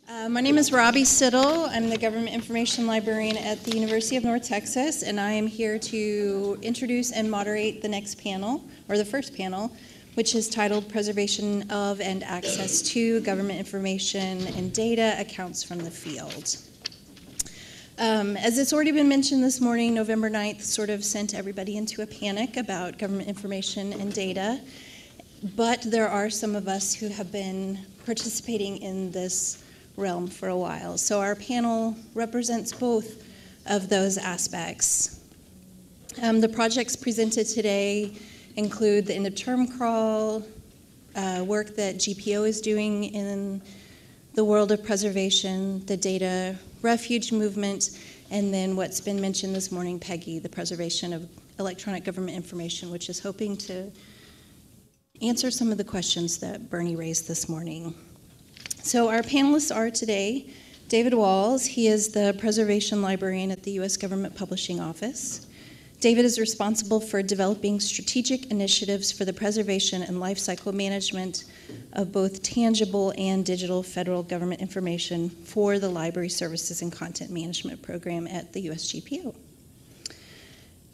My name is Robbie Sittel. I'm the Government Information Librarian at the University of North Texas, and I am here to introduce and moderate the next panel, or the first panel, which is titled Preservation of and Access to Government Information and Data Accounts from the Field. As it's already been mentioned this morning, November 9th sort of sent everybody into a panic about government information and data, but there are some of us who have been participating in this realm for a while. So our panel represents both of those aspects. The projects presented today include the end-of-term crawl, work that GPO is doing in the world of preservation, the data refuge movement, and then what's been mentioned this morning, PEGI, the preservation of electronic government information, which is hoping to answer some of the questions that Bernie raised this morning. So our panelists are today David Walls. He is the Preservation Librarian at the U.S. Government Publishing Office. David is responsible for developing strategic initiatives for the preservation and lifecycle management of both tangible and digital federal government information for the Library Services and Content Management Program at the USGPO.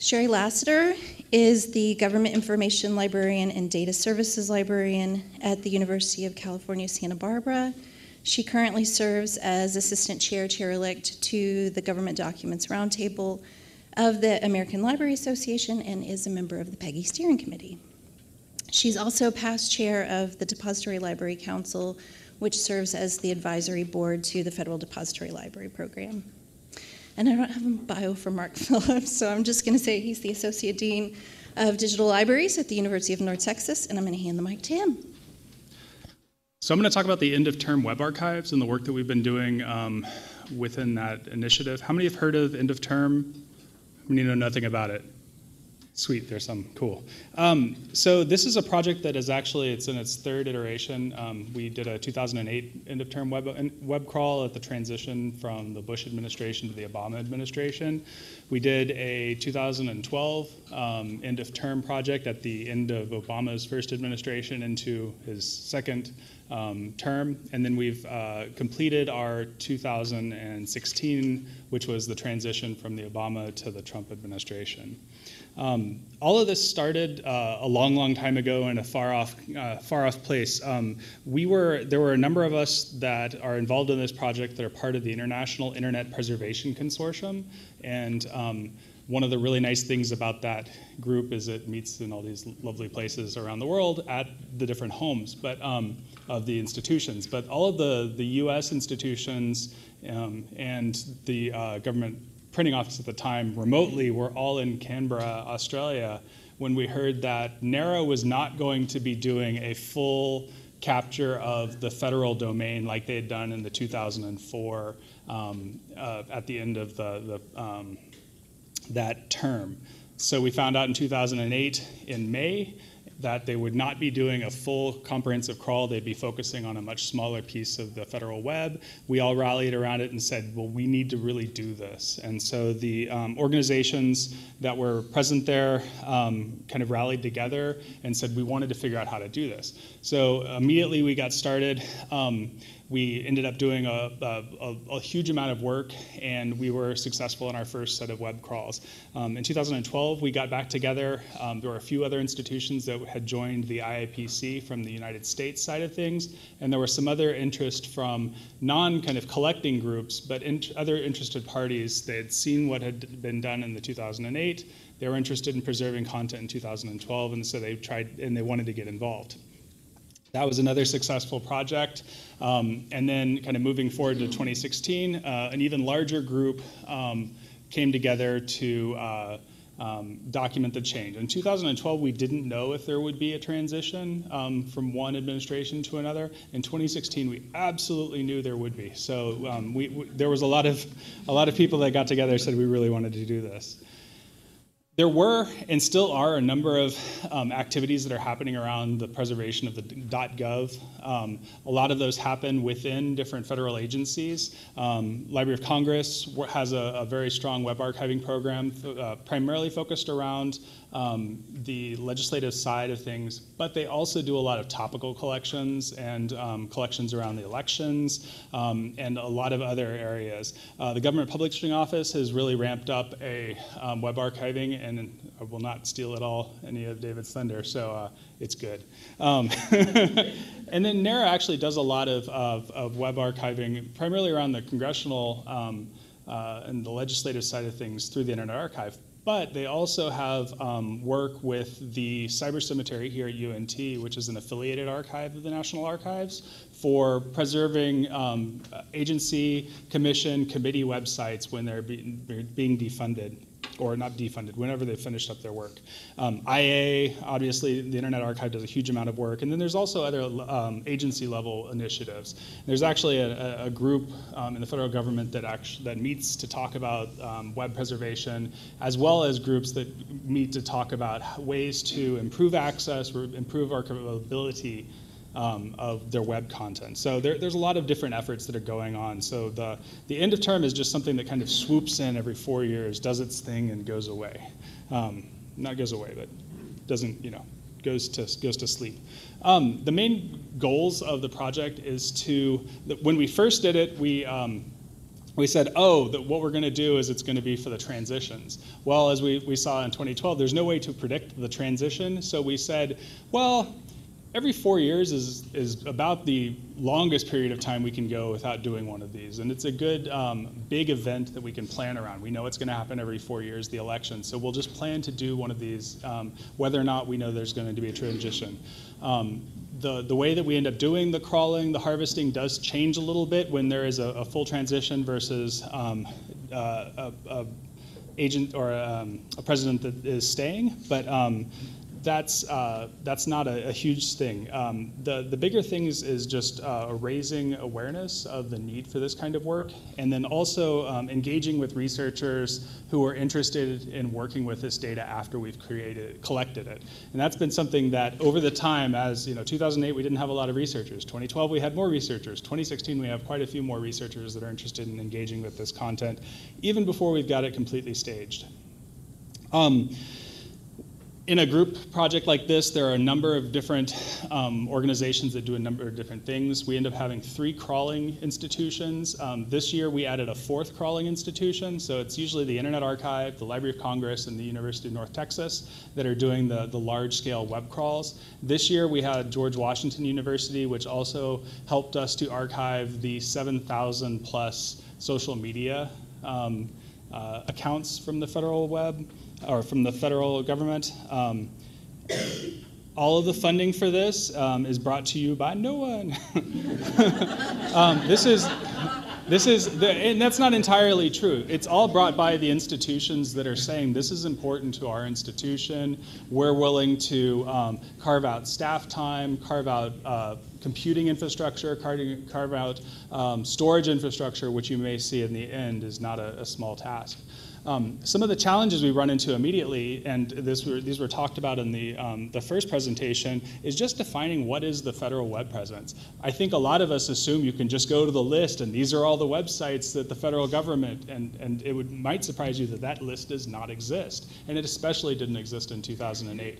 Shari Lassiter is the Government Information Librarian and Data Services Librarian at the University of California, Santa Barbara. She currently serves as Assistant Chair-Elect to the Government Documents Roundtable of the American Library Association and is a member of the PEGI Steering Committee. She's also past chair of the Depository Library Council, which serves as the advisory board to the Federal Depository Library Program. And I don't have a bio for Mark Phillips, so I'm just going to say he's the Associate Dean of Digital Libraries at the University of North Texas, and I'm going to hand the mic to him. So I'm going to talk about the end-of-term web archives and the work that we've been doing within that initiative. How many have heard of end-of-term? How many know nothing about it? Sweet, there's some, cool. So this is a project that is actually, it's in its third iteration. We did a 2008 end-of-term web crawl at the transition from the Bush administration to the Obama administration. We did a 2012 end-of-term project at the end of Obama's first administration into his second term. And then we've completed our 2016, which was the transition from the Obama to the Trump administration. All of this started a long time ago in a far off place. There were a number of us that are involved in this project that are part of the International Internet Preservation Consortium, and one of the really nice things about that group is it meets in all these lovely places around the world at the different homes, of the institutions. But all of the U.S. institutions and the government printing office at the time remotely were all in Canberra, Australia, when we heard that NARA was not going to be doing a full capture of the federal domain like they had done in the 2004 at the end of that term. So we found out in 2008 in May that they would not be doing a full comprehensive crawl. They'd be focusing on a much smaller piece of the federal web. We all rallied around it and said, well, we need to really do this. And so the organizations that were present there kind of rallied together and said we wanted to figure out how to do this. So immediately we got started. We ended up doing a huge amount of work, and we were successful in our first set of web crawls. In 2012, we got back together. There were a few other institutions that had joined the IIPC from the United States side of things, and there was some other interest from non-kind of collecting groups, but other interested parties. They had seen what had been done in the 2008. They were interested in preserving content in 2012, and so they tried, and they wanted to get involved. That was another successful project. And then kind of moving forward to 2016, an even larger group came together to document the change. In 2012, we didn't know if there would be a transition from one administration to another. In 2016, we absolutely knew there would be. So there was a lot of people that got together and said we really wanted to do this. There were and still are a number of activities that are happening around the preservation of the .gov. A lot of those happen within different federal agencies. Library of Congress has a very strong web archiving program primarily focused around the legislative side of things, but they also do a lot of topical collections and collections around the elections and a lot of other areas. The Government Publishing Office has really ramped up a web archiving, and I will not steal at all any of David's thunder, so it's good. And then NARA actually does a lot of web archiving, primarily around the congressional and the legislative side of things through the Internet Archive. But they also have work with the Cyber Cemetery here at UNT, which is an affiliated archive of the National Archives, for preserving agency, commission, committee websites when they're being defunded, or not defunded, whenever they finished up their work. IA, obviously, the Internet Archive does a huge amount of work, and then there's also other agency-level initiatives. There's actually a group in the federal government that meets to talk about web preservation, as well as groups that meet to talk about ways to improve access, or improve archivability of their web content. So there's a lot of different efforts that are going on. So the end of term is just something that kind of swoops in every 4 years, does its thing, and goes away. Not goes away, but doesn't, goes to sleep. The main goals of the project is when we first did it, we said, what we're going to do is it's going to be for the transitions. Well, as we saw in 2012, there's no way to predict the transition, so we said, well, every 4 years is about the longest period of time we can go without doing one of these. And it's a good big event that we can plan around. We know it's going to happen every 4 years, the election. So we'll just plan to do one of these, whether or not we know there's going to be a transition. The way that we end up doing the crawling, the harvesting does change a little bit when there is a full transition versus a agent or a president that is staying. But that's not a huge thing. The bigger thing is just raising awareness of the need for this kind of work, and then also engaging with researchers who are interested in working with this data after we've collected it. And that's been something that over the time, as 2008 we didn't have a lot of researchers. 2012 we had more researchers. 2016 we have quite a few more researchers that are interested in engaging with this content, even before we've got it completely staged. In a group project like this, there are a number of different organizations that do a number of different things. We end up having 3 crawling institutions. This year, we added a 4th crawling institution. So it's usually the Internet Archive, the Library of Congress, and the University of North Texas that are doing the large-scale web crawls. This year, we had George Washington University, which also helped us to archive the 7,000-plus social media accounts from the federal web, or from the federal government. All of the funding for this is brought to you by no one. And that's not entirely true. It's all brought by the institutions that are saying this is important to our institution. We're willing to carve out staff time, carve out computing infrastructure, carve out storage infrastructure, which you may see in the end is not a small task. Some of the challenges we run into immediately, and these were talked about in the first presentation, is just defining what is the federal web presence. I think a lot of us assume you can just go to the list and these are all the websites that the federal government, and it might surprise you that list does not exist. And it especially didn't exist in 2008.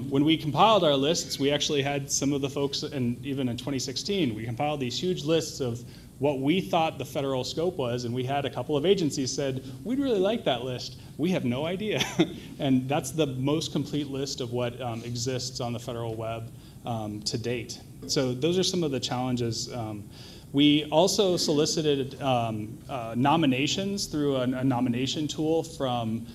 When we compiled our lists, we actually had some of the folks, and even in 2016, we compiled these huge lists of what we thought the federal scope was, and we had a couple of agencies said, we'd really like that list. We have no idea. And that's the most complete list of what exists on the federal web to date. So those are some of the challenges. We also solicited nominations through a nomination tool from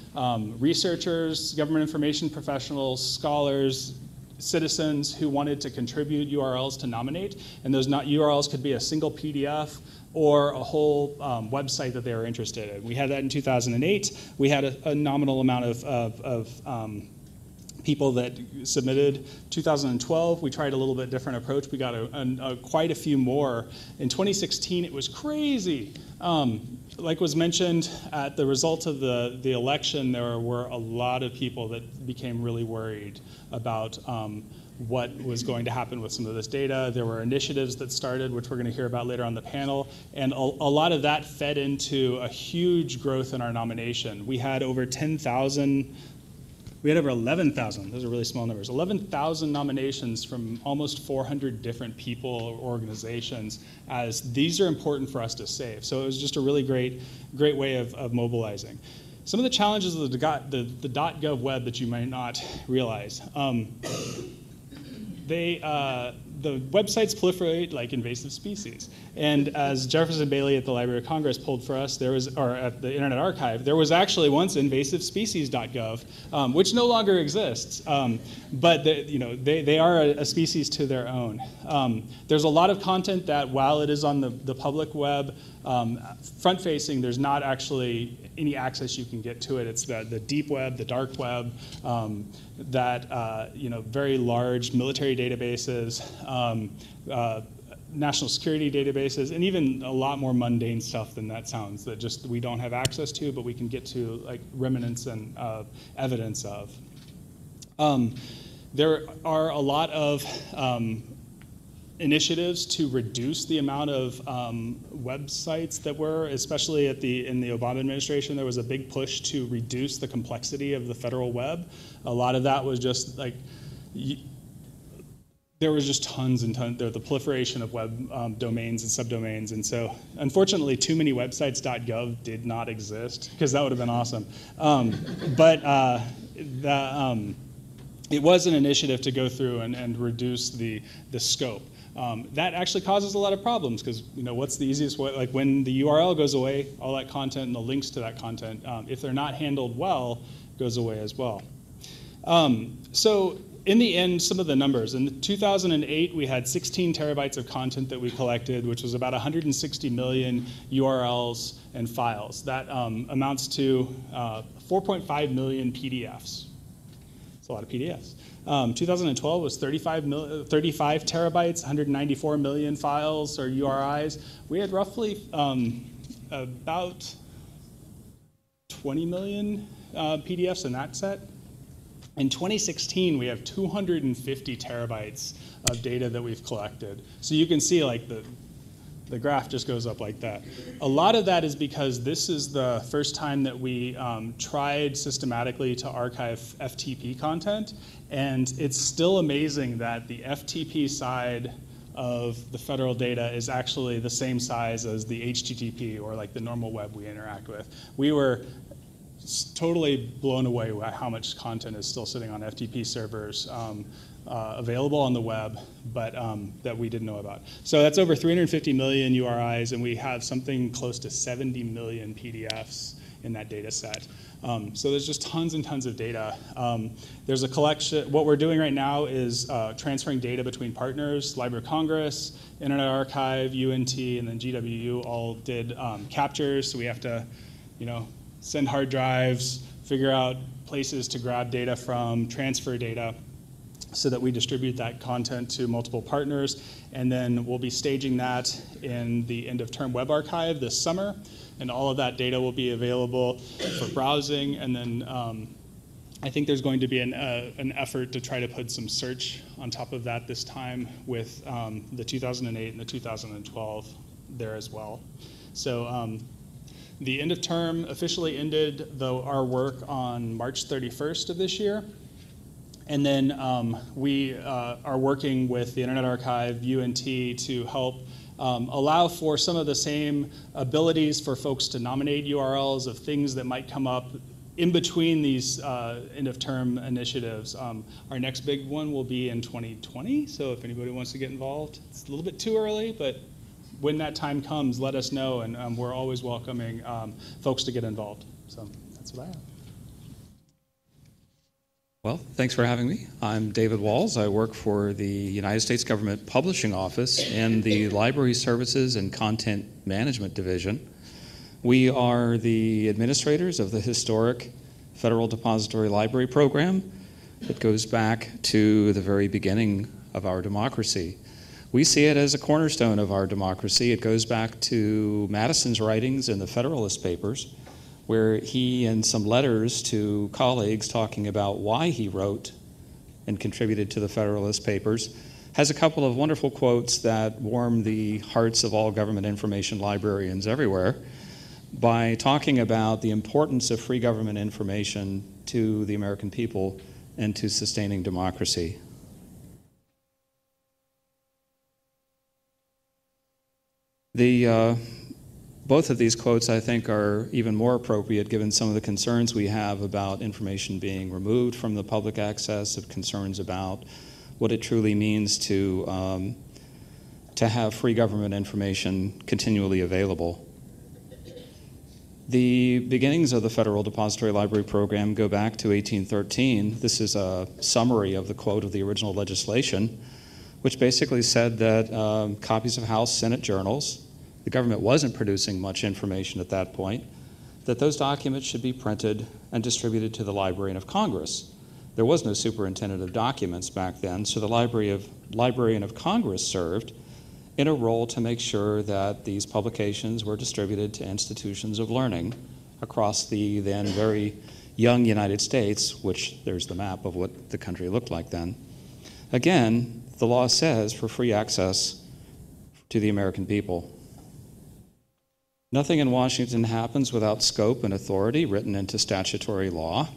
researchers, government information professionals, scholars, citizens who wanted to contribute URLs to nominate, and those URLs could be a single PDF or a whole website that they were interested in. We had that in 2008. We had a nominal amount of people that submitted. 2012, we tried a little bit different approach. We got quite a few more. In 2016, it was crazy. Like was mentioned, at the result of the election, there were a lot of people that became really worried about what was going to happen with some of this data. There were initiatives that started, which we're going to hear about later on the panel, and a lot of that fed into a huge growth in our nomination. We had over 10,000 We had over 11,000, those are really small numbers, 11,000 nominations from almost 400 different people or organizations, as these are important for us to save. So it was just a really great way of mobilizing. Some of the challenges of the .gov web that you might not realize. The websites proliferate like invasive species. And as Jefferson Bailey at the Library of Congress pulled for us, or at the Internet Archive, there was actually once invasivespecies.gov, which no longer exists. But they are a species to their own. There's a lot of content that, while it is on the public web, front-facing, there's not actually any access you can get to it. It's the deep web, the dark web, very large military databases, national security databases, and even a lot more mundane stuff than that sounds, that just we don't have access to, but we can get to like remnants and evidence of. There are a lot of initiatives to reduce the amount of websites that were, especially in the Obama administration, there was a big push to reduce the complexity of the federal web. A lot of that was just like, there was just tons and tons, the proliferation of web domains and subdomains, and so unfortunately too many websites.gov did not exist, because that would have been awesome. It was an initiative to go through and reduce the scope. That actually causes a lot of problems, because what's the easiest way? Like when the URL goes away, all that content and the links to that content, if they're not handled well, goes away as well. So in the end, some of the numbers. In 2008, we had 16 terabytes of content that we collected, which was about 160 million URLs and files. That amounts to 4.5 million PDFs. It's a lot of PDFs. 2012 was 35 terabytes, 194 million files or URIs. We had roughly about 20 million PDFs in that set. In 2016, we have 250 terabytes of data that we've collected. So you can see like the graph just goes up like that. A lot of that is because this is the first time that we tried systematically to archive FTP content, and it's still amazing that the FTP side of the federal data is actually the same size as the HTTP or like the normal web we interact with. We were totally blown away by how much content is still sitting on FTP servers available on the web, but that we didn't know about. So that's over 350 million URIs, and we have something close to 70 million PDFs in that data set. So there's just tons and tons of data. There's a collection. What we're doing right now is transferring data between partners. Library of Congress, Internet Archive, UNT, and then GWU all did captures. So we have to, send hard drives, figure out places to grab data from, transfer data, so that we distribute that content to multiple partners. And then we'll be staging that in the end of term web archive this summer. And all of that data will be available for browsing. And then I think there's going to be an effort to try to put some search on top of that this time with the 2008 and the 2012 there as well. So the end of term officially ended our work on March 31st of this year. And then we are working with the Internet Archive, UNT, to help allow for some of the same abilities for folks to nominate URLs of things that might come up in between these end-of-term initiatives. Our next big one will be in 2020, so if anybody wants to get involved, it's a little bit too early, but when that time comes, let us know, and we're always welcoming folks to get involved. So that's what I have. Well, thanks for having me. I'm David Walls. I work for the United States Government Publishing Office in the Library Services and Content Management Division. We are the administrators of the historic Federal Depository Library Program that goes back to the very beginning of our democracy. We see it as a cornerstone of our democracy. It goes back to Madison's writings in the Federalist Papers, where he, in some letters to colleagues talking about why he wrote and contributed to the Federalist Papers, has a couple of wonderful quotes that warm the hearts of all government information librarians everywhere. by talking about the importance of free government information to the American people and to sustaining democracy. Both of these quotes, I think, are even more appropriate given some of the concerns we have about information being removed from the public access, of concerns about what it truly means to have free government information continually available. The beginnings of the Federal Depository Library Program go back to 1813. This is a summary of the quote of the original legislation, which basically said that copies of House, Senate journals, the government wasn't producing much information at that point, that those documents should be printed and distributed to the Librarian of Congress. There was no superintendent of documents back then, so the Librarian of Congress served in a role to make sure that these publications were distributed to institutions of learning across the then very young United States, which there's the map of what the country looked like then. Again, the law says for free access to the American people. Nothing in Washington happens without scope and authority written into statutory law.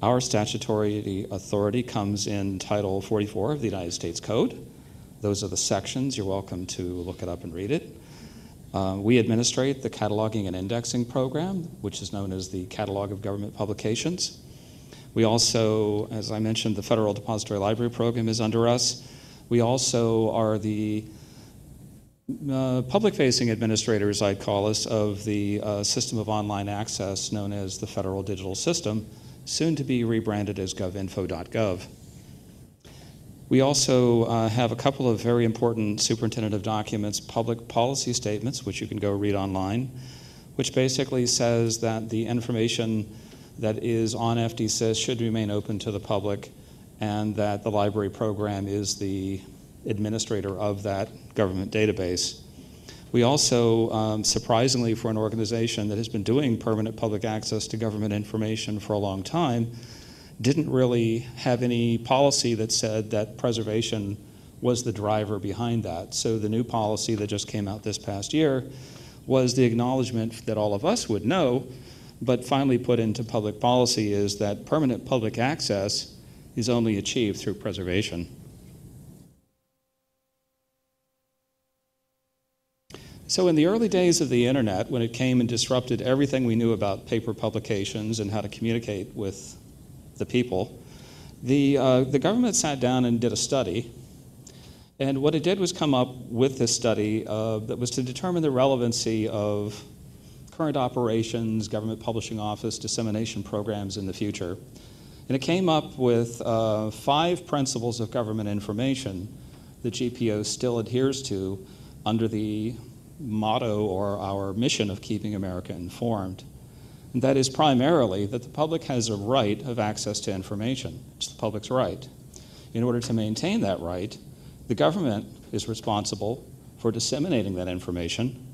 Our statutory authority comes in Title 44 of the United States Code. Those are the sections. You're welcome to look it up and read it. We administrate the cataloging and indexing program, which is known as the Catalog of Government Publications. We also, as I mentioned, the Federal Depository Library Program is under us. We also are the public-facing administrators, I'd call us, of the system of online access known as the Federal Digital System, soon to be rebranded as govinfo.gov. We also have a couple of very important superintendent of documents public policy statements, which you can go read online, which basically says that the information that is on FDSys should remain open to the public, and that the library program is the administrator of that government database. We also, surprisingly for an organization that has been doing permanent public access to government information for a long time, didn't really have any policy that said that preservation was the driver behind that. So the new policy that just came out this past year was the acknowledgement that all of us would know, but finally put into public policy, is that permanent public access is only achieved through preservation. So in the early days of the internet, when it came and disrupted everything we knew about paper publications and how to communicate with the people, the government sat down and did a study. And what it did was come up with this study that was to determine the relevancy of current operations, government publishing office, dissemination programs in the future. And it came up with 5 principles of government information that GPO still adheres to under the motto or our mission of keeping America informed. And that is primarily that the public has a right of access to information. It's the public's right. In order to maintain that right, the government is responsible for disseminating that information,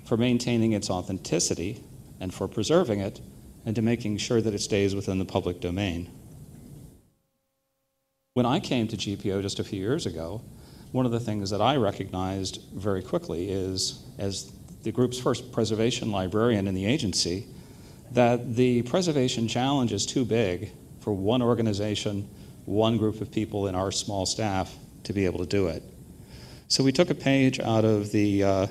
for maintaining its authenticity, and for preserving it, and to making sure that it stays within the public domain. When I came to GPO just a few years ago, one of the things that I recognized very quickly is, as the group's first preservation librarian in the agency, that the preservation challenge is too big for one organization, one group of people in our small staff to be able to do it. So we took a page out of the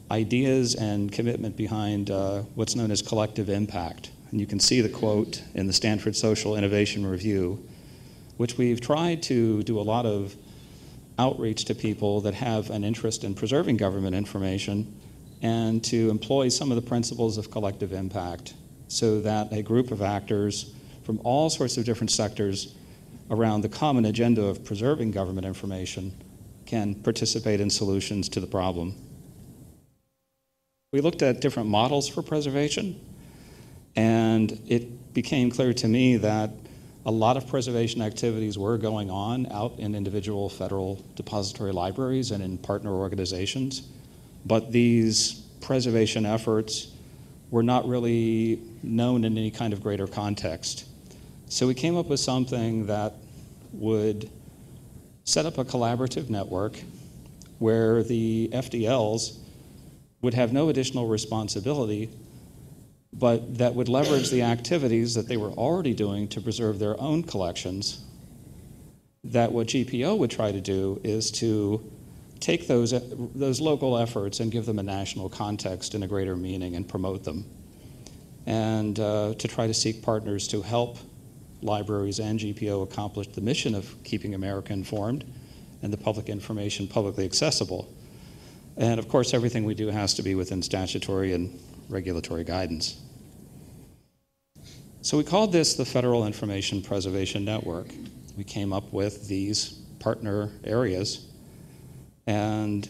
ideas and commitment behind what's known as collective impact. And you can see the quote in the Stanford Social Innovation Review, which we've tried to do a lot of outreach to people that have an interest in preserving government information, and to employ some of the principles of collective impact so that a group of actors from all sorts of different sectors around the common agenda of preserving government information can participate in solutions to the problem. We looked at different models for preservation, and it became clear to me that a lot of preservation activities were going on out in individual federal depository libraries and in partner organizations, but these preservation efforts were not really known in any kind of greater context. So we came up with something that would set up a collaborative network where the FDLs would have no additional responsibility but that would leverage the activities that they were already doing to preserve their own collections. That what GPO would try to do is to take those local efforts and give them a national context and a greater meaning and promote them. And to try to seek partners to help libraries and GPO accomplish the mission of keeping America informed and the public information publicly accessible. And of course, everything we do has to be within statutory and regulatory guidance. So we called this the Federal Information Preservation Network. We came up with these partner areas, and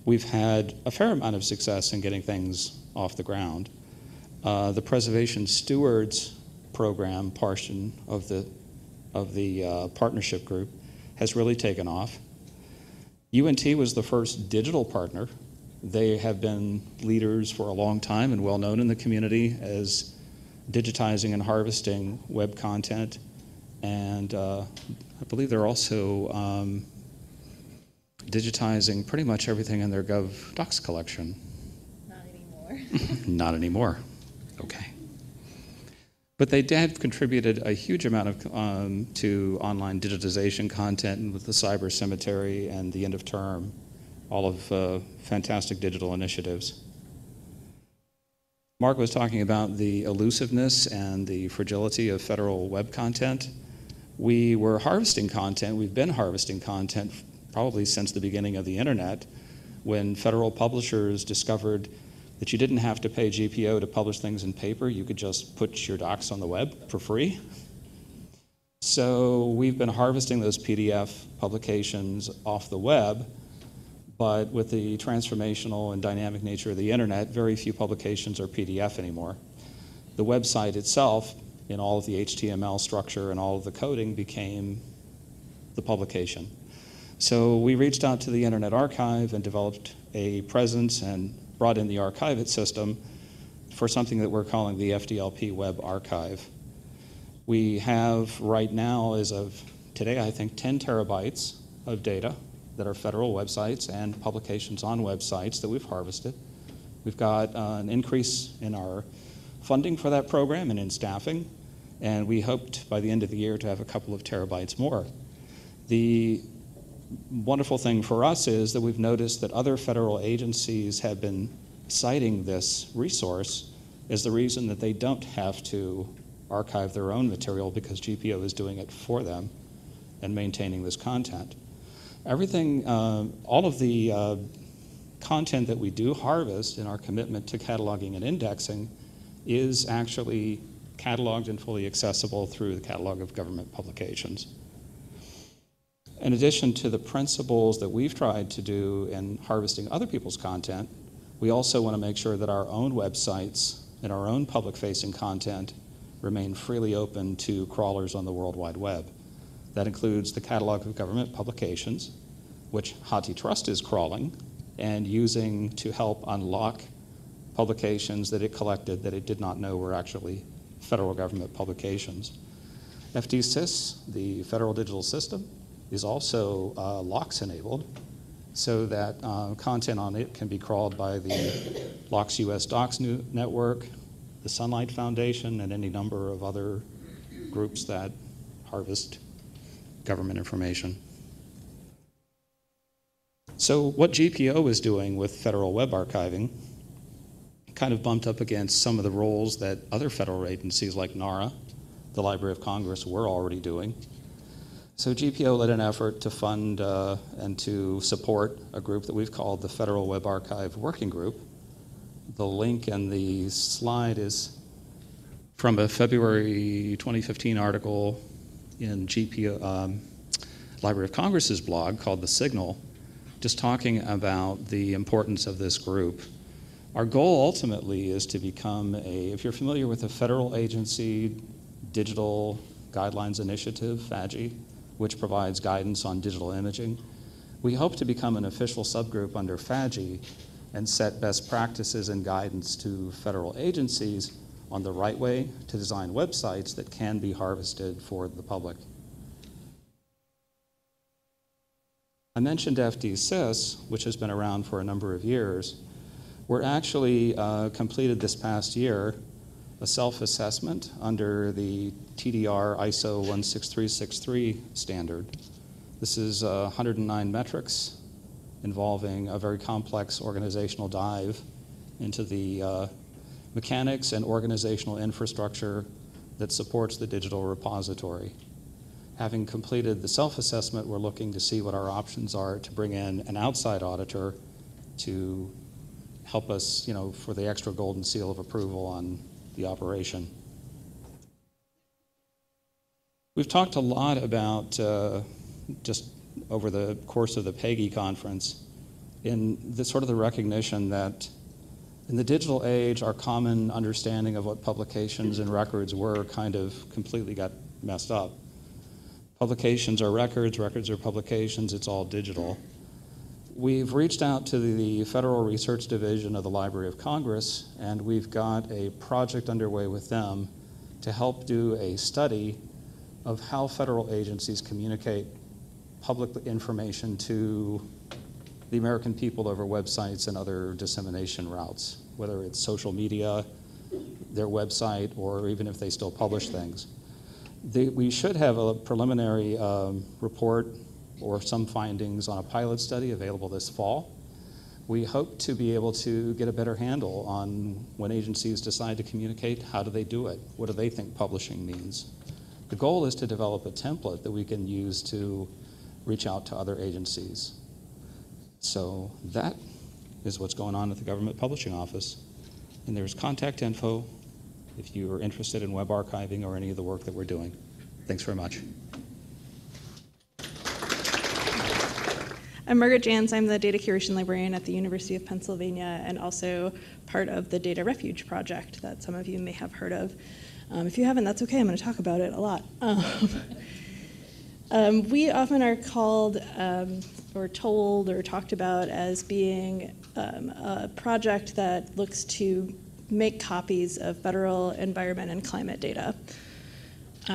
we've had a fair amount of success in getting things off the ground. The Preservation Stewards program portion of the partnership group has really taken off. UNT was the first digital partner. They have been leaders for a long time and well known in the community as digitizing and harvesting web content. And I believe they're also digitizing pretty much everything in their GovDocs collection. Not anymore. Not anymore. Okay. But they have contributed a huge amount of to online digitization content with the Cyber Cemetery and the End of Term, all of fantastic digital initiatives. Mark was talking about the elusiveness and the fragility of federal web content. We were harvesting content, we've been harvesting content probably since the beginning of the internet, when federal publishers discovered that you didn't have to pay GPO to publish things in paper, you could just put your docs on the web for free. So we've been harvesting those PDF publications off the web, but with the transformational and dynamic nature of the internet, very few publications are PDF anymore. The website itself, in all of the HTML structure and all of the coding, became the publication. So we reached out to the Internet Archive and developed a presence and brought in the Archive-It system for something that we're calling the FDLP Web Archive. We have right now, as of today, I think 10 terabytes of data that are federal websites and publications on websites that we've harvested. We've got an increase in our funding for that program and in staffing, and we hoped by the end of the year to have a couple of terabytes more. The wonderful thing for us is that we've noticed that other federal agencies have been citing this resource as the reason that they don't have to archive their own material because GPO is doing it for them and maintaining this content. Everything, all of the content that we do harvest in our commitment to cataloging and indexing is actually cataloged and fully accessible through the catalog of government publications. In addition to the principles that we've tried to do in harvesting other people's content, we also want to make sure that our own websites and our own public-facing content remain freely open to crawlers on the World Wide Web. That includes the catalog of government publications, which HathiTrust is crawling and using to help unlock publications that it collected that it did not know were actually federal government publications. FDSys, the Federal Digital System, is also LOCKSS enabled so that content on it can be crawled by the LOCKSS US Docs Network, the Sunlight Foundation, and any number of other groups that harvest government information. So what GPO is doing with federal web archiving kind of bumped up against some of the roles that other federal agencies like NARA, the Library of Congress, were already doing. So GPO led an effort to fund and to support a group that we've called the Federal Web Archive Working Group. The link in the slide is from a February 2015 article in GPO, Library of Congress's blog called The Signal, just talking about the importance of this group. Our goal ultimately is to become if you're familiar with the federal agency Digital Guidelines Initiative, FAGI, which provides guidance on digital imaging, we hope to become an official subgroup under FAGI and set best practices and guidance to federal agencies on the right way to design websites that can be harvested for the public. I mentioned FDSys, which has been around for a number of years. We're actually completed this past year a self-assessment under the TDR ISO 16363 standard. This is 109 metrics involving a very complex organizational dive into the mechanics and organizational infrastructure that supports the digital repository. Having completed the self-assessment, we're looking to see what our options are to bring in an outside auditor to help us, for the extra golden seal of approval on the operation. We've talked a lot about, just over the course of the PEGI conference, in the sort of the recognition that in the digital age, our common understanding of what publications and records were kind of completely got messed up. Publications are records, records are publications, it's all digital. We've reached out to the Federal Research Division of the Library of Congress, and we've got a project underway with them to help do a study of how federal agencies communicate public information to the American people over websites and other dissemination routes, whether it's social media, their website, or even if they still publish things. We should have a preliminary report or some findings on a pilot study available this fall. We hope to be able to get a better handle on when agencies decide to communicate, how do they do it? What do they think publishing means? The goal is to develop a template that we can use to reach out to other agencies. So that is what's going on at the Government Publishing Office. And there's contact info if you are interested in web archiving or any of the work that we're doing. Thanks very much. I'm Margaret Janz. I'm the data curation librarian at the University of Pennsylvania and also part of the Data Refuge project that some of you may have heard of. If you haven't, that's okay. I'm going to talk about it a lot. We often are called or told or talked about as being a project that looks to make copies of federal environment and climate data,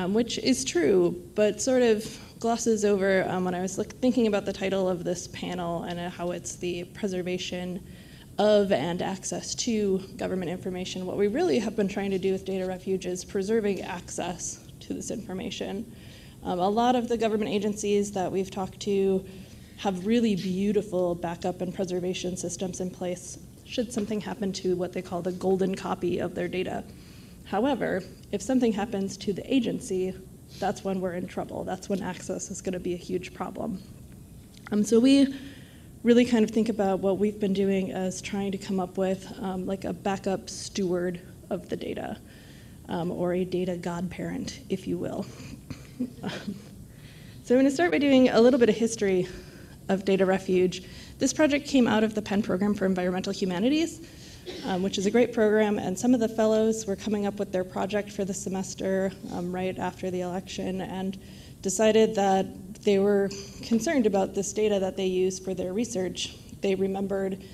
which is true, but sort of glosses over when I was thinking about the title of this panel and how it's the preservation of and access to government information. What we really have been trying to do with Data Refuge is preserving access to this information. A lot of the government agencies that we've talked to have really beautiful backup and preservation systems in place should something happen to what they call the golden copy of their data. However, if something happens to the agency, that's when we're in trouble. That's when access is going to be a huge problem. So we really kind of think about what we've been doing as trying to come up with like a backup steward of the data, or a data godparent, if you will. So I'm going to start by doing a little bit of history of Data Refuge. This project came out of the Penn Program for Environmental Humanities, which is a great program, and some of the fellows were coming up with their project for the semester right after the election and decided that they were concerned about this data that they use for their research. They remembered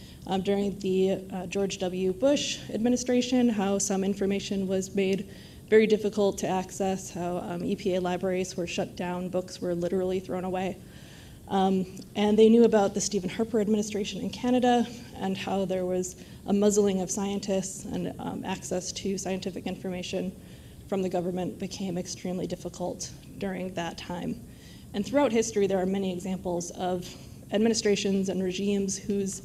during the George W. Bush administration how some information was made very difficult to access, how EPA libraries were shut down, books were literally thrown away. And they knew about the Stephen Harper administration in Canada and how there was a muzzling of scientists and access to scientific information from the government became extremely difficult during that time. And throughout history, there are many examples of administrations and regimes whose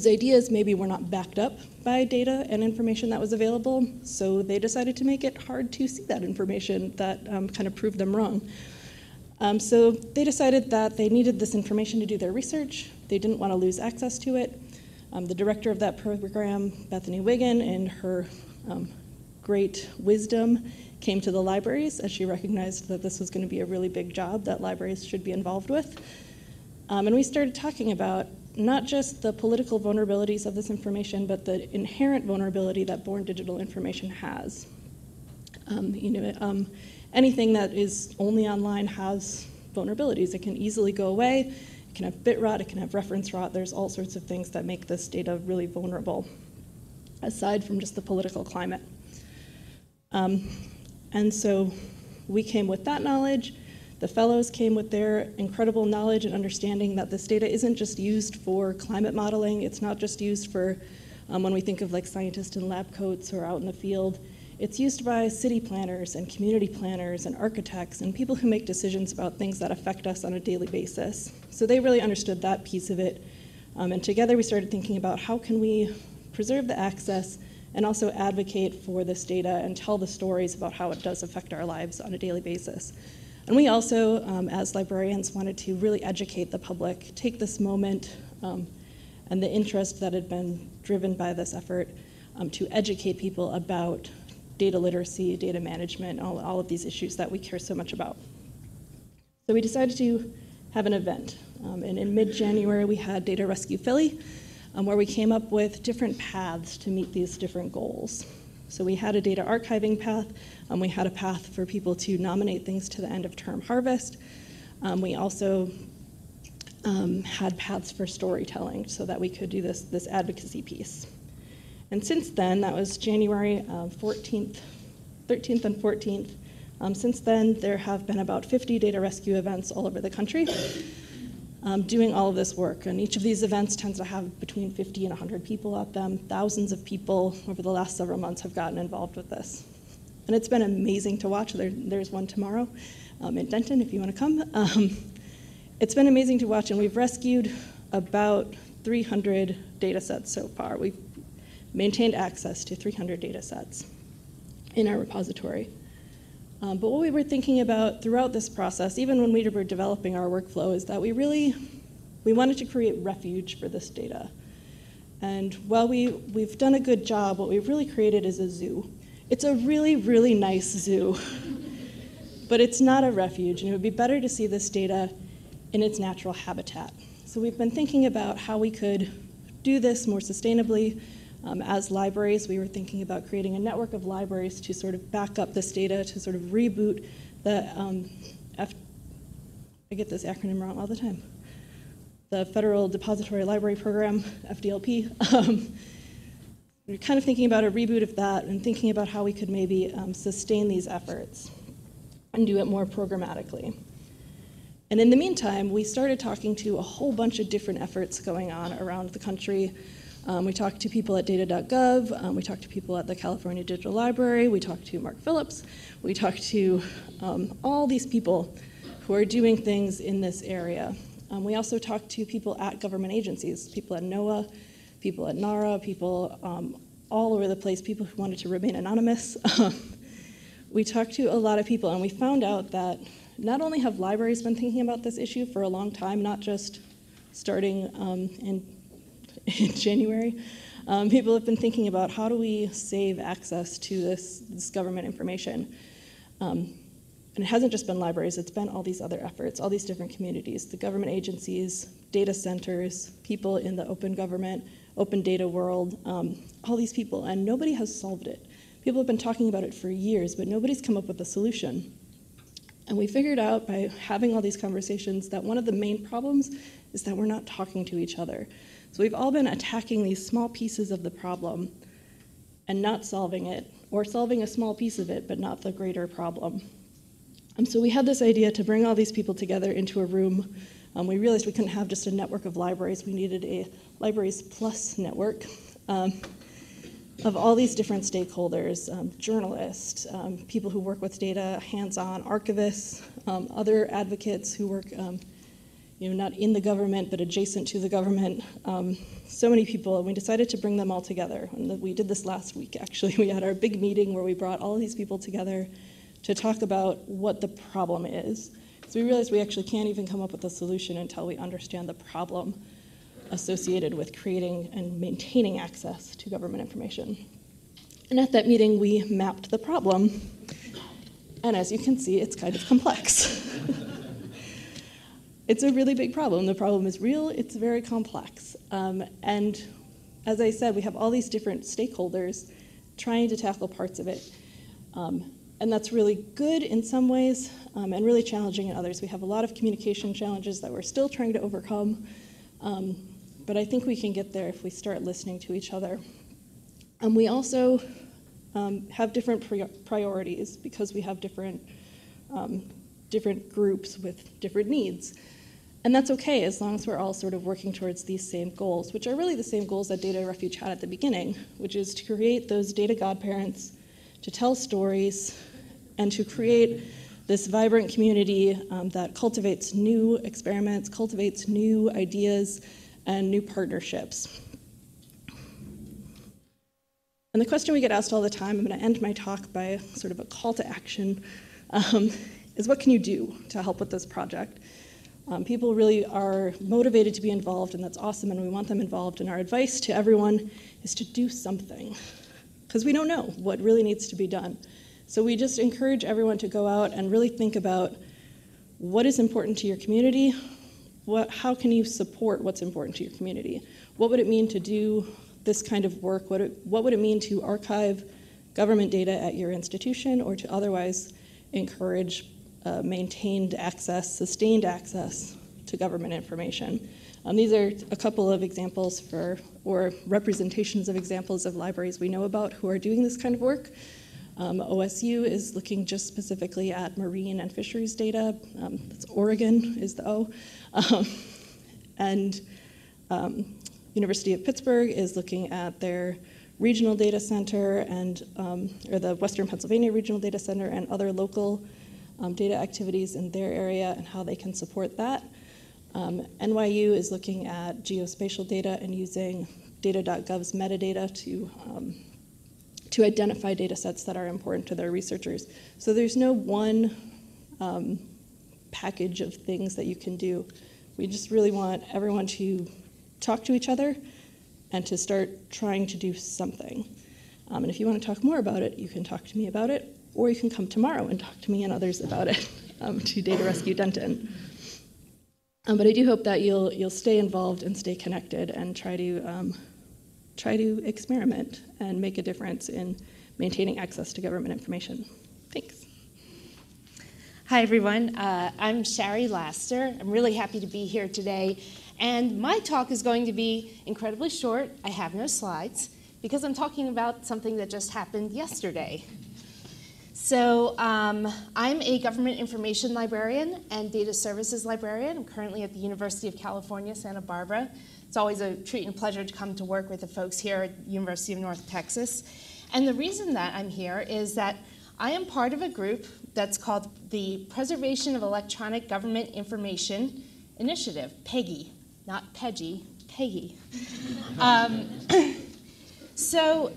ideas maybe were not backed up by data and information that was available, so they decided to make it hard to see that information that kind of proved them wrong. So they decided that they needed this information to do their research. They didn't want to lose access to it. The director of that program, Bethany Wiggin, in her great wisdom, came to the libraries as she recognized that this was going to be a really big job that libraries should be involved with. And we started talking about not just the political vulnerabilities of this information, but the inherent vulnerability that born digital information has. Anything that is only online has vulnerabilities. It can easily go away. It can have bit rot. It can have reference rot. There's all sorts of things that make this data really vulnerable, aside from just the political climate. And so we came with that knowledge. The fellows came with their incredible knowledge and understanding that this data isn't just used for climate modeling. It's not just used for when we think of like scientists in lab coats or out in the field. It's used by city planners and community planners and architects and people who make decisions about things that affect us on a daily basis. So they really understood that piece of it. And together we started thinking about how can we preserve the access and also advocate for this data and tell the stories about how it does affect our lives on a daily basis. And we also, as librarians, wanted to really educate the public, take this moment and the interest that had been driven by this effort to educate people about data literacy, data management, all of these issues that we care so much about. So we decided to have an event. And in mid-January, we had Data Rescue Philly, where we came up with different paths to meet these different goals. So we had a data archiving path. We had a path for people to nominate things to the end of term harvest. We also had paths for storytelling so that we could do this advocacy piece. And since then, that was January 13th and 14th. Since then, there have been about 50 data rescue events all over the country doing all of this work. And each of these events tends to have between 50 and 100 people at them. Thousands of people over the last several months have gotten involved with this. And it's been amazing to watch. There's one tomorrow in Denton, if you want to come. It's been amazing to watch, and we've rescued about 300 data sets so far. We've maintained access to 300 data sets in our repository. But what we were thinking about throughout this process, even when we were developing our workflow, is that we wanted to create refuge for this data. And while we've done a good job, what we've really created is a zoo. It's a really, really nice zoo, but it's not a refuge, and it would be better to see this data in its natural habitat. So we've been thinking about how we could do this more sustainably. As libraries, we were thinking about creating a network of libraries to sort of back up this data, to sort of reboot the, I get this acronym wrong all the time, the Federal Depository Library Program, FDLP. We're kind of thinking about a reboot of that and thinking about how we could maybe sustain these efforts and do it more programmatically. And in the meantime, we started talking to a whole bunch of different efforts going on around the country. We talked to people at data.gov, we talked to people at the California Digital Library, we talked to Mark Phillips, we talked to all these people who are doing things in this area. We also talked to people at government agencies, people at NOAA, people at NARA, people all over the place, people who wanted to remain anonymous. We talked to a lot of people, and we found out that not only have libraries been thinking about this issue for a long time, not just starting in January, people have been thinking about how do we save access to this government information. And it hasn't just been libraries, it's been all these other efforts, all these different communities, the government agencies, data centers, people in the open government, open data world, all these people, and nobody has solved it. People have been talking about it for years, but nobody's come up with a solution. And we figured out by having all these conversations that one of the main problems is that we're not talking to each other. So we've all been attacking these small pieces of the problem and not solving it, or solving a small piece of it, but not the greater problem. So we had this idea to bring all these people together into a room. We realized we couldn't have just a network of libraries. We needed a Libraries Plus network of all these different stakeholders, journalists, people who work with data, hands-on, archivists, other advocates who work not in the government, but adjacent to the government. So many people, and we decided to bring them all together. And we did this last week, actually. We had our big meeting where we brought all of these people together to talk about what the problem is. So we realized we actually can't even come up with a solution until we understand the problem associated with creating and maintaining access to government information. And at that meeting, we mapped the problem. And as you can see, it's kind of complex. It's a really big problem. The problem is real, it's very complex. And as I said, we have all these different stakeholders trying to tackle parts of it. And that's really good in some ways and really challenging in others. We have a lot of communication challenges that we're still trying to overcome. But I think we can get there if we start listening to each other. We also have different priorities because we have different different groups with different needs. And that's okay, as long as we're all sort of working towards these same goals, which are really the same goals that Data Refuge had at the beginning, which is to create those data godparents, to tell stories, and to create this vibrant community that cultivates new experiments, cultivates new ideas, and new partnerships. And the question we get asked all the time, I'm going to end my talk by sort of a call to action, is what can you do to help with this project? People really are motivated to be involved, and that's awesome, and we want them involved. And our advice to everyone is to do something, because we don't know what really needs to be done. So we just encourage everyone to go out and really think about what is important to your community, how can you support what's important to your community? What would it mean to do this kind of work? What would it mean to archive government data at your institution, or to otherwise encourage maintained access, sustained access to government information? These are a couple of examples or representations of examples of libraries we know about who are doing this kind of work. OSU is looking just specifically at marine and fisheries data. That's Oregon is the O. And University of Pittsburgh is looking at their regional data center and or the Western Pennsylvania Regional Data Center and other local data activities in their area and how they can support that. NYU is looking at geospatial data and using data.gov's metadata to identify data sets that are important to their researchers. So there's no one package of things that you can do. We just really want everyone to talk to each other and to start trying to do something. And if you want to talk more about it, you can talk to me about it, or you can come tomorrow and talk to me and others about it to Data Rescue Denton. But I do hope that you'll stay involved and stay connected and try to experiment and make a difference in maintaining access to government information. Thanks. Hi, everyone. I'm Shari Laster. I'm really happy to be here today. And my talk is going to be incredibly short. I have no slides because I'm talking about something that just happened yesterday. So I'm a government information librarian and data services librarian. I'm currently at the University of California, Santa Barbara. It's always a treat and pleasure to come to work with the folks here at the University of North Texas. And the reason that I'm here is that I am part of a group that's called the Preservation of Electronic Government Information Initiative, PEGI, not PEGI, PEGI. So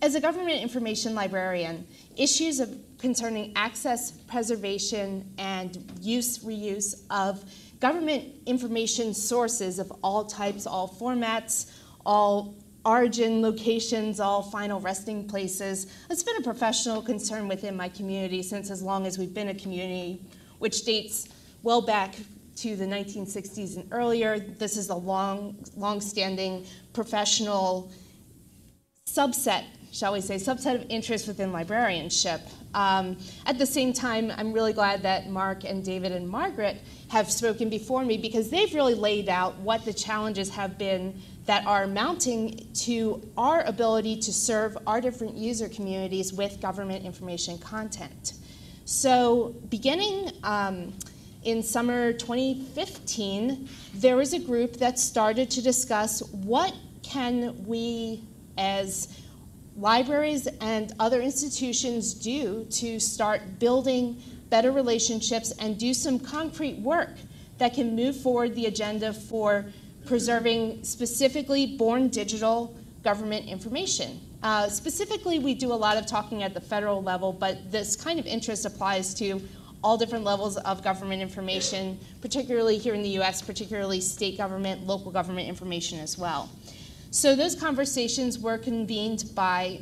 as a government information librarian, issues concerning access, preservation, and reuse of government information sources of all types, all formats, all origin locations, all final resting places. It's been a professional concern within my community since as long as we've been a community, which dates well back to the 1960s and earlier. This is a long-standing professional subset, shall we say, subset of interest within librarianship. At the same time, I'm really glad that Mark and David and Margaret have spoken before me because they've really laid out what the challenges have been that are mounting to our ability to serve our different user communities with government information content. So beginning in summer 2015, there was a group that started to discuss what can we as libraries and other institutions do to start building better relationships and do some concrete work that can move forward the agenda for preserving specifically born digital government information. Specifically, we do a lot of talking at the federal level, but this kind of interest applies to all different levels of government information, particularly here in the US, particularly state government, local government information as well. So those conversations were convened by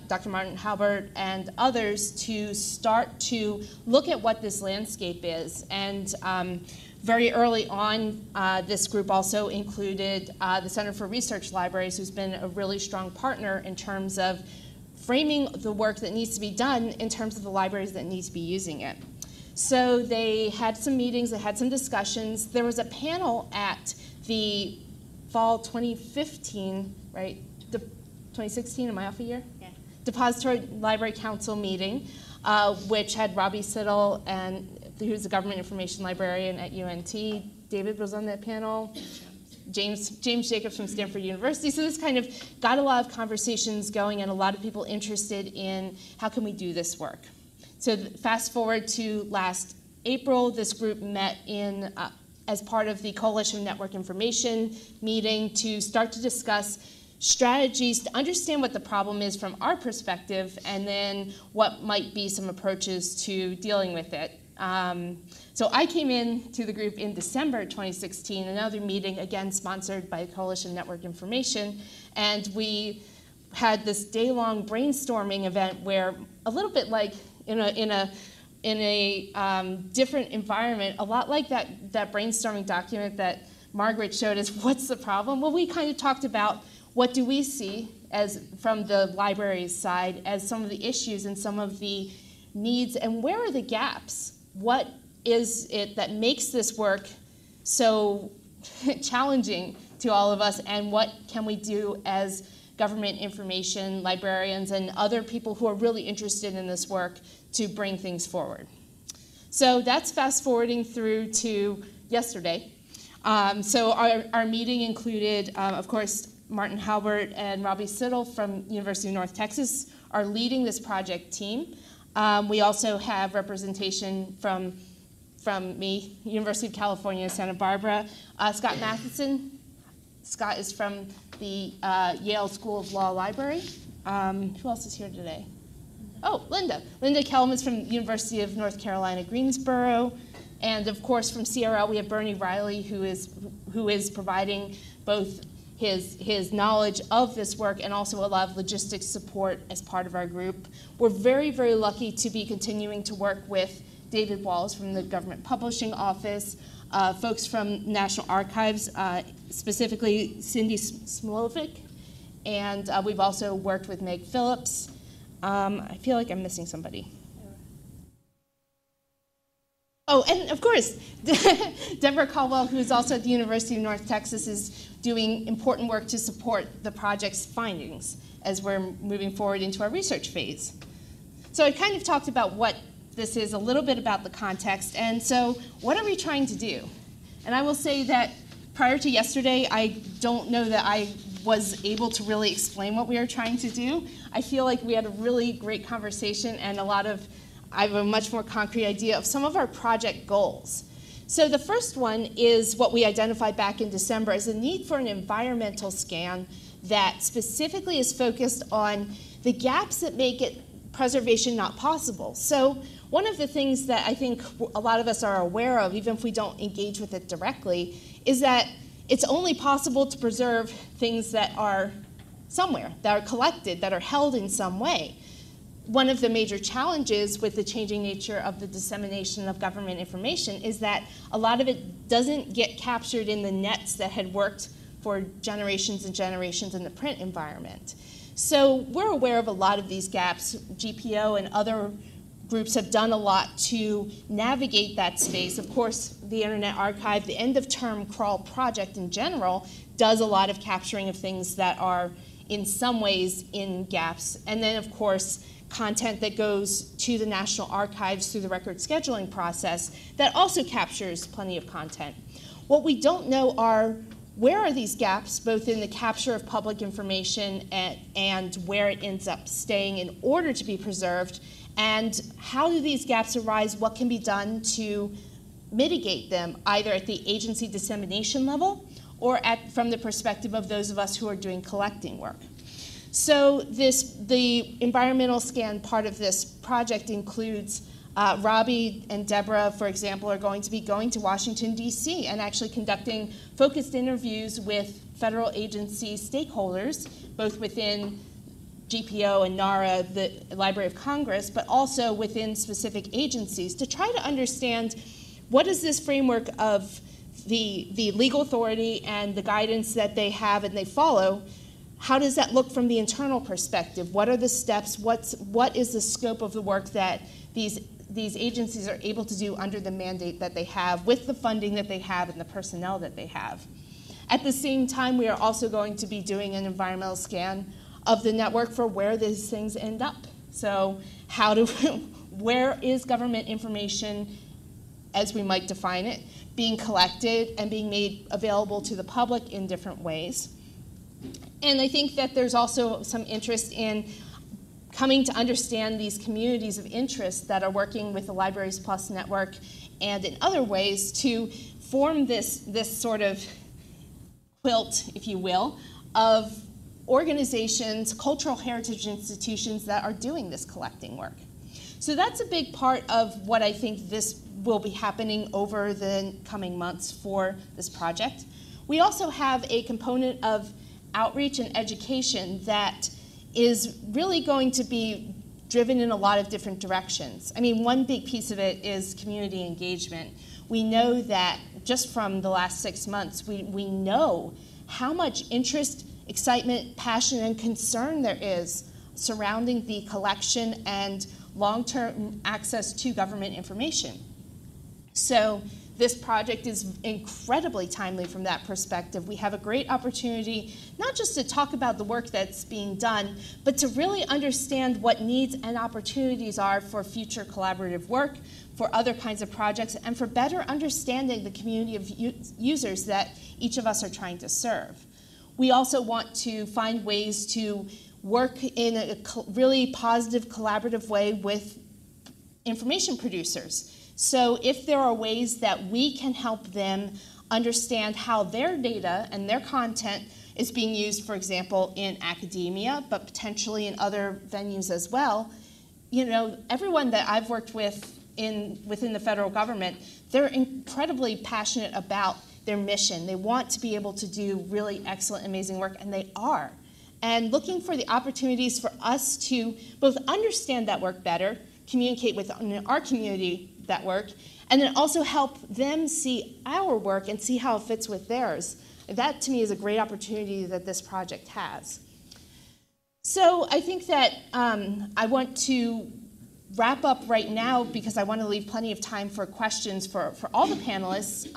Dr. Martin Halbert and others to start to look at what this landscape is. And very early on, this group also included the Center for Research Libraries, who's been a really strong partner in terms of framing the work that needs to be done in terms of the libraries that need to be using it. So they had some meetings, they had some discussions. There was a panel at the fall 2015, right? 2016, am I off a year? Yeah. Depository Library Council meeting, which had Robbie, Sittel, and who's a government information librarian at UNT. David was on that panel. James Jacobs from Stanford University. So this kind of got a lot of conversations going and a lot of people interested in how can we do this work. So fast forward to last April, this group met in as part of the Coalition Network Information meeting to start to discuss strategies to understand what the problem is from our perspective and then what might be some approaches to dealing with it. So I came in to the group in December 2016, another meeting, again sponsored by Coalition Network Information, and we had this day-long brainstorming event where, a little bit like in a different environment, a lot like that brainstorming document that Margaret showed us, what's the problem? Well, we kind of talked about what do we see as from the library's side as some of the issues and some of the needs, and where are the gaps? What is it that makes this work so challenging to all of us, and what can we do as government information librarians and other people who are really interested in this work to bring things forward? So that's fast forwarding through to yesterday. So our meeting included, of course, Martin Halbert and Robbie Sittel from University of North Texas are leading this project team. We also have representation from me, University of California, Santa Barbara. Scott Matheson. Scott is from the Yale School of Law Library. Who else is here today? Oh, Linda. Linda Kellum is from University of North Carolina, Greensboro. And of course, from CRL, we have Bernie Riley, who is providing both his knowledge of this work and also a lot of logistics support as part of our group. We're very, very lucky to be continuing to work with David Walls from the Government Publishing Office, folks from National Archives, specifically Cindy Smolovic, and we've also worked with Meg Phillips. I feel like I'm missing somebody. Oh, and of course, Deborah Caldwell, who is also at the University of North Texas, is doing important work to support the project's findings as we're moving forward into our research phase. So I kind of talked about what this is, a little bit about the context, and so what are we trying to do? And I will say that prior to yesterday, I don't know that I was able to really explain what we are trying to do. I feel like we had a really great conversation and I have a much more concrete idea of some of our project goals. So the first one is what we identified back in December as the need for an environmental scan that specifically is focused on the gaps that make preservation not possible. So one of the things that I think a lot of us are aware of, even if we don't engage with it directly, is that it's only possible to preserve things that are somewhere, that are collected, that are held in some way. One of the major challenges with the changing nature of the dissemination of government information is that a lot of it doesn't get captured in the nets that had worked for generations and generations in the print environment. So we're aware of a lot of these gaps. GPO and other groups have done a lot to navigate that space. Of course, the Internet Archive, the end-of-term crawl project in general, does a lot of capturing of things that are in some ways in gaps. And then, of course, content that goes to the National Archives through the record scheduling process that also captures plenty of content. What we don't know are where are these gaps, both in the capture of public information and where it ends up staying in order to be preserved, and how do these gaps arise, what can be done to mitigate them, either at the agency dissemination level or from the perspective of those of us who are doing collecting work. So the environmental scan part of this project includes Robbie and Deborah, for example, are going to be going to Washington, D.C. and actually conducting focused interviews with federal agency stakeholders, both within GPO and NARA, the Library of Congress, but also within specific agencies to try to understand what is this framework of the legal authority and the guidance that they have and they follow. How does that look from the internal perspective? What are the steps? What is the scope of the work that these agencies are able to do under the mandate that they have, with the funding that they have and the personnel that they have? At the same time, we are also going to be doing an environmental scan of the network for where these things end up. So where is government information as we might define it, being collected and being made available to the public in different ways. And I think that there's also some interest in coming to understand these communities of interest that are working with the Libraries Plus network and in other ways to form this sort of quilt, if you will, of organizations, cultural heritage institutions that are doing this collecting work. So that's a big part of what I think this will be happening over the coming months for this project. We also have a component of outreach and education that is really going to be driven in a lot of different directions. I mean, one big piece of it is community engagement. We know that just from the last 6 months, we know how much interest, excitement, passion, and concern there is surrounding the collection and long-term access to government information. So this project is incredibly timely from that perspective. We have a great opportunity not just to talk about the work that's being done, but to really understand what needs and opportunities are for future collaborative work, for other kinds of projects, and for better understanding the community of users that each of us are trying to serve. We also want to find ways to work in a really positive, collaborative way with information producers. So if there are ways that we can help them understand how their data and their content is being used, for example, in academia, but potentially in other venues as well, you know, everyone that I've worked with within the federal government, they're incredibly passionate about their mission. They want to be able to do really excellent, amazing work, and they are. And looking for the opportunities for us to both understand that work better, communicate with our community that work, and then also help them see our work and see how it fits with theirs. That, to me, is a great opportunity that this project has. So I think that I want to wrap up right now because I want to leave plenty of time for questions for all the panelists.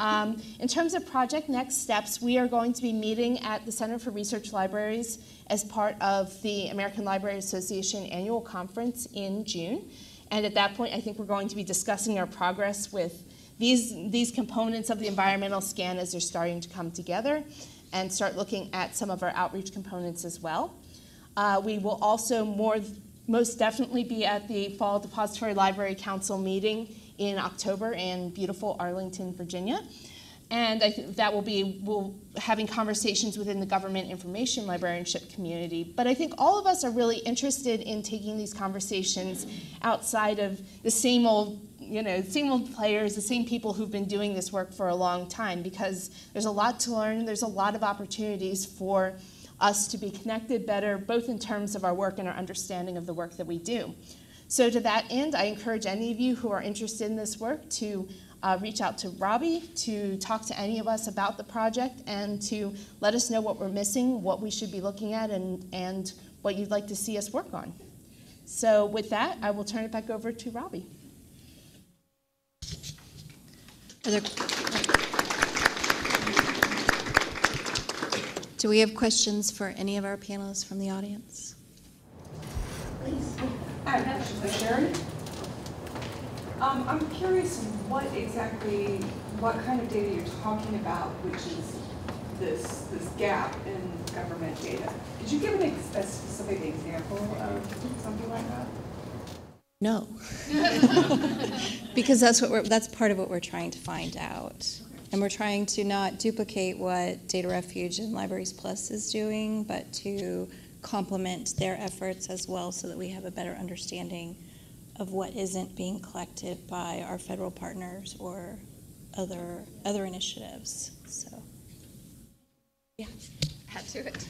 In terms of project next steps, we are going to be meeting at the Center for Research Libraries as part of the American Library Association annual conference in June. And at that point, I think we're going to be discussing our progress with these components of the environmental scan as they're starting to come together, and start looking at some of our outreach components as well. We will also most definitely be at the Fall Depository Library Council meeting in October in beautiful Arlington, Virginia. And I think that we'll having conversations within the government information librarianship community. But I think all of us are really interested in taking these conversations outside of the same old players, the same people who've been doing this work for a long time, because there's a lot to learn. There's a lot of opportunities for us to be connected better, both in terms of our work and our understanding of the work that we do. So to that end, I encourage any of you who are interested in this work to reach out to Robbie, to talk to any of us about the project, and to let us know what we're missing, what we should be looking at, and what you'd like to see us work on. So with that, I will turn it back over to Robbie. Do we have questions for any of our panelists from the audience? Please. I have a question for Shari. I'm curious what kind of data you're talking about, which is this gap in government data. Could you give a specific example of something like that? No, because that's part of what we're trying to find out. And we're trying to not duplicate what Data Refuge and Libraries Plus is doing, but to complement their efforts as well so that we have a better understanding of what isn't being collected by our federal partners or other initiatives. So, yeah. Add to it.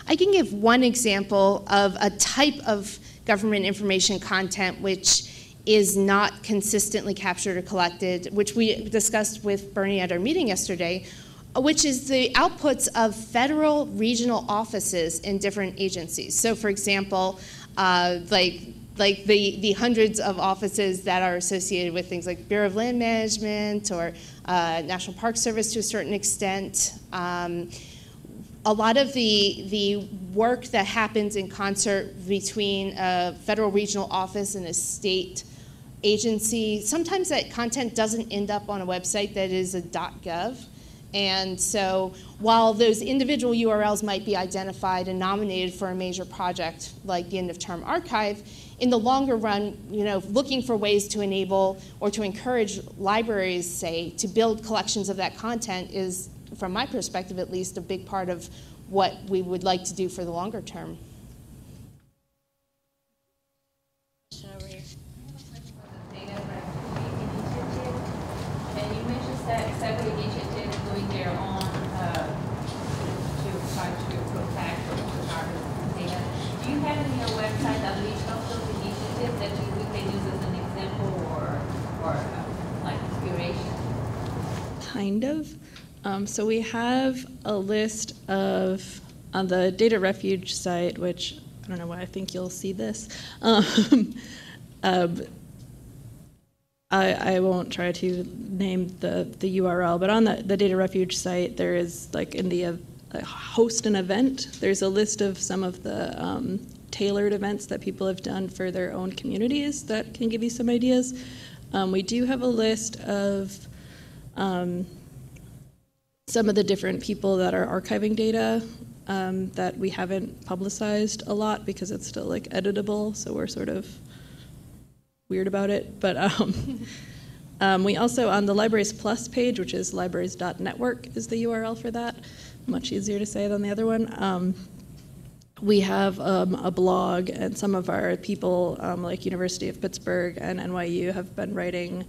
I can give one example of a type of government information content which is not consistently captured or collected, which we discussed with Bernie at our meeting yesterday, which is the outputs of federal regional offices in different agencies. So for example, like the hundreds of offices that are associated with things like Bureau of Land Management or National Park Service to a certain extent. A lot of the work that happens in concert between a federal regional office and a state agency, sometimes that content doesn't end up on a website that is a .gov. And so while those individual URLs might be identified and nominated for a major project like the end-of-term archive, in the longer run, looking for ways to enable or to encourage libraries, say, to build collections of that content is, from my perspective at least, a big part of what we would like to do for the longer term. And you mentioned that several initiatives doing their own to try to protect or harvest data. Do you have in your website a list of those initiatives that we can use as an example or like inspiration? Kind of. So we have a list of, on the Data Refuge site, which I don't know why I think you'll see this. I won't try to name the URL, but on the Data Refuge site, there is, like, in the host an event, there's a list of some of the tailored events that people have done for their own communities that can give you some ideas. We do have a list of some of the different people that are archiving data that we haven't publicized a lot because it's still, like, editable, so we're sort of weird about it. But we also, on the Libraries Plus page, which is libraries.network is the URL for that, much easier to say than the other one, we have a blog, and some of our people, like University of Pittsburgh and NYU, have been writing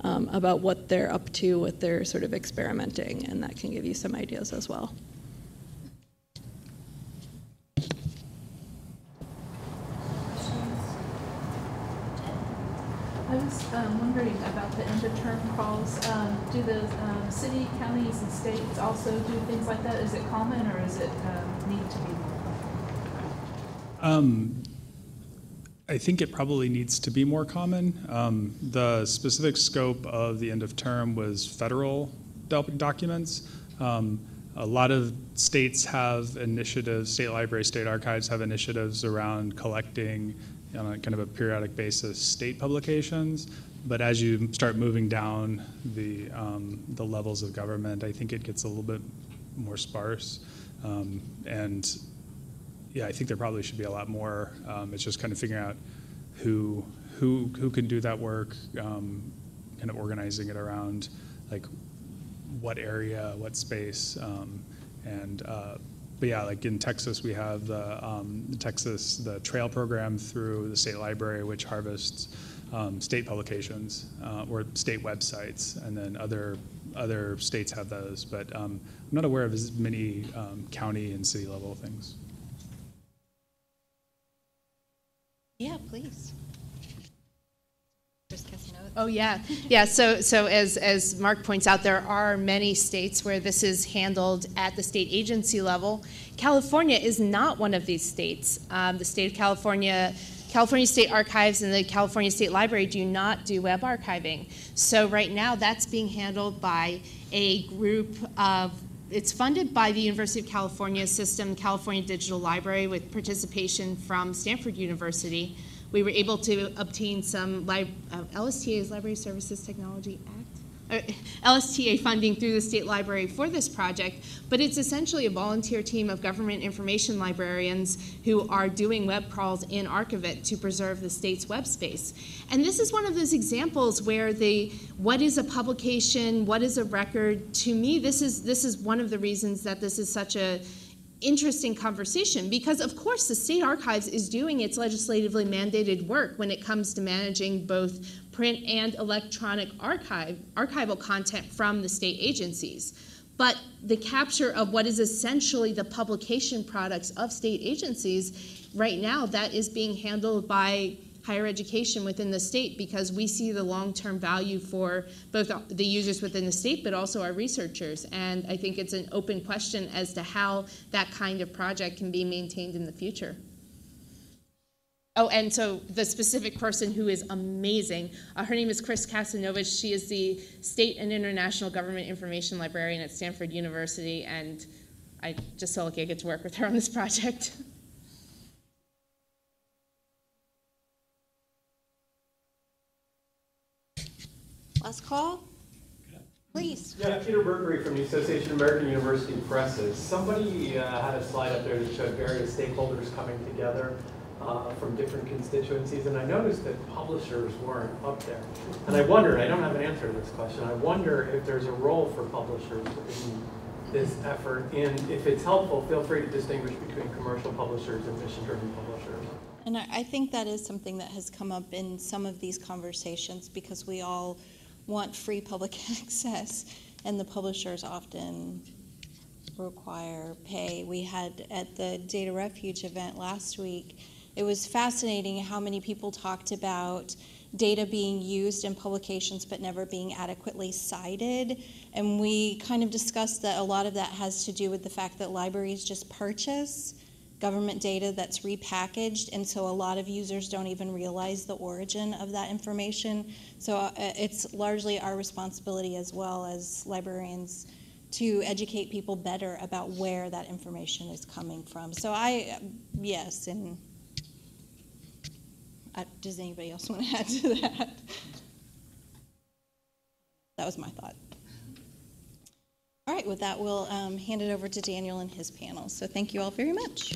about what they're up to with their sort of experimenting, and that can give you some ideas as well. I was wondering about the end-of-term calls. Do the city, counties, and states also do things like that? Is it common, or is it need to be more common? I think it probably needs to be more common. The specific scope of the end of term was federal documents. A lot of states have initiatives, state libraries, state archives have initiatives around collecting on a kind of a periodic basis state publications. But as you start moving down the levels of government, I think it gets a little bit more sparse. And yeah, I think there probably should be a lot more. It's just kind of figuring out who can do that work, kind of organizing it around like what area, what space, but yeah, like in Texas, we have the Trail program through the state library, which harvests state publications or state websites, and then other states have those. But I'm not aware of as many county and city level things. Yeah, please. Oh yeah, yeah. So as Mark points out, there are many states where this is handled at the state agency level. California is not one of these states. The state of California, California State Archives and the California State Library do not do web archiving. So right now that's being handled by a group of, it's funded by the University of California system, California Digital Library, with participation from Stanford University. We were able to obtain some LSTA's Library Services Technology Act, LSTA funding through the state library for this project, but it's essentially a volunteer team of government information librarians who are doing web crawls in Archivit to preserve the state's web space. And this is one of those examples where what is a publication, what is a record? To me, this is one of the reasons that this is such a interesting conversation, because of course the state archives is doing its legislatively mandated work when it comes to managing both print and electronic archival content from the state agencies. But the capture of what is essentially the publication products of state agencies, right now that is being handled by higher education within the state, because we see the long-term value for both the users within the state but also our researchers. And I think it's an open question as to how that kind of project can be maintained in the future. Oh, and so the specific person who is amazing, her name is Chris Casanovich. She is the State and International Government Information Librarian at Stanford University, and I just so lucky I get to work with her on this project. Last call? Please. Yeah, Peter Burkery from the Association of American University Presses. Somebody had a slide up there that showed various stakeholders coming together from different constituencies, and I noticed that publishers weren't up there. And I wonder, I don't have an answer to this question, I wonder if there's a role for publishers in this effort, and if it's helpful, feel free to distinguish between commercial publishers and mission-driven publishers. And I think that is something that has come up in some of these conversations because we all want free public access, and the publishers often require pay. We had at the Data Refuge event last week, it was fascinating how many people talked about data being used in publications but never being adequately cited. And we kind of discussed that a lot of that has to do with the fact that libraries just purchase government data that's repackaged, and so a lot of users don't even realize the origin of that information. So it's largely our responsibility as well as librarians to educate people better about where that information is coming from. So yes, and does anybody else want to add to that? That was my thought. All right, with that, we'll hand it over to Daniel and his panel. So thank you all very much.